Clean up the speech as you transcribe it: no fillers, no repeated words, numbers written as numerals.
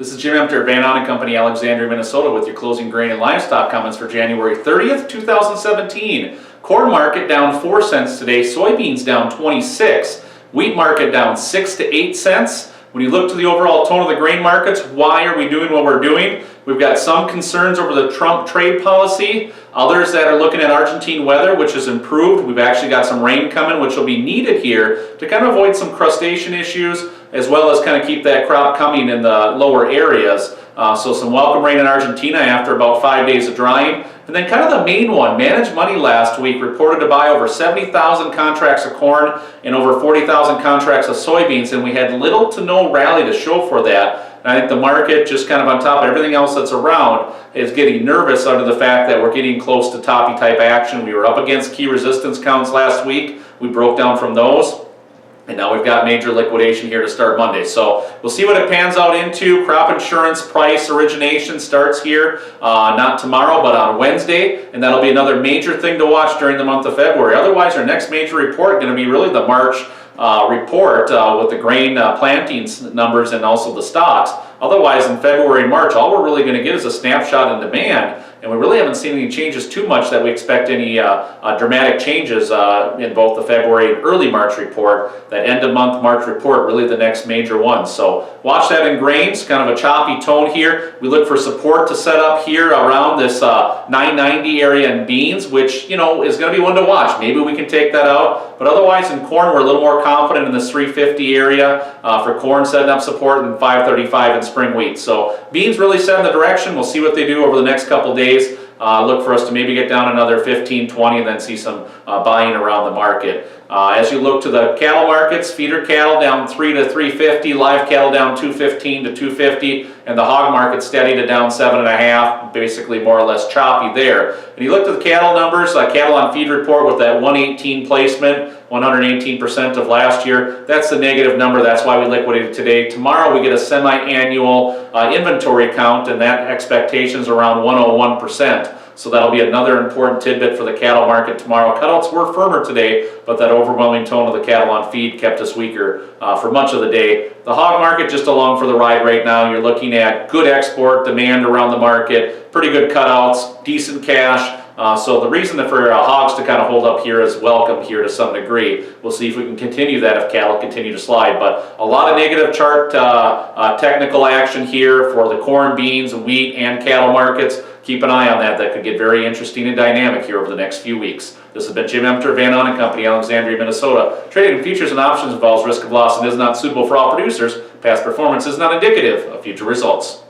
This is Jim Emter, Van Ahn & Company, Alexandria, Minnesota, with your closing grain and livestock comments for January 30th, 2017. Corn market down 4 cents today, soybeans down 26, wheat market down 6 to 8 cents. When you look to the overall tone of the grain markets, why are we doing what we're doing? We've got some concerns over the Trump trade policy, others that are looking at Argentine weather, which has improved. We've actually got some rain coming, which will be needed here to kind of avoid some crustacean issues, as well as kind of keep that crop coming in the lower areas. So some welcome rain in Argentina after about 5 days of drying. And then kind of the main one, Managed Money last week reported to buy over 70,000 contracts of corn and over 40,000 contracts of soybeans, and we had little to no rally to show for that. And I think the market, just kind of on top of everything else that's around, is getting nervous under the fact that we're getting close to toppy type action. We were up against key resistance counts last week. We broke down from those. And now we've got major liquidation here to start Monday. So we'll see what it pans out into. Crop insurance price origination starts here, not tomorrow, but on Wednesday. And that'll be another major thing to watch during the month of February. Otherwise, our next major report is going to be really the March report with the grain plantings numbers and also the stocks. Otherwise, in February and March, all we're really going to get is a snapshot in demand. And we really haven't seen any changes too much that we expect any dramatic changes in both the February and early March report. That end of month March report, really the next major one. So watch that in grains, kind of a choppy tone here. We look for support to set up here around this 990 area in beans, which, you know, is going to be one to watch. Maybe we can take that out. But otherwise in corn, we're a little more confident in this 350 area for corn, setting up support, and 535 in spring wheat. So beans really setting the direction. We'll see what they do over the next couple days. Look for us to maybe get down another 15, 20, and then see some buying around the market. As you look to the cattle markets, feeder cattle down 3 to 350, live cattle down 215 to 250, and the hog market steady to down 7.5, basically more or less choppy there. And you look at the cattle numbers, cattle on feed report with that 118 placement, 118% of last year. That's the negative number. That's why we liquidated today. Tomorrow we get a semi-annual inventory count, and that expectation is around 101%. So that'll be another important tidbit for the cattle market tomorrow. Cutouts were firmer today, but that overwhelming tone of the cattle on feed kept us weaker for much of the day. The hog market just along for the ride right now. You're looking at good export demand around the market, pretty good cutouts, decent cash. So the reason for hogs to kind of hold up here is welcome here to some degree. We'll see if we can continue that if cattle continue to slide. But a lot of negative chart technical action here for the corn, beans, wheat, and cattle markets. Keep an eye on that. That could get very interesting and dynamic here over the next few weeks. This has been Jim Emter, Van Ahn & Company, Alexandria, Minnesota. Trading in futures and options involves risk of loss and is not suitable for all producers. Past performance is not indicative of future results.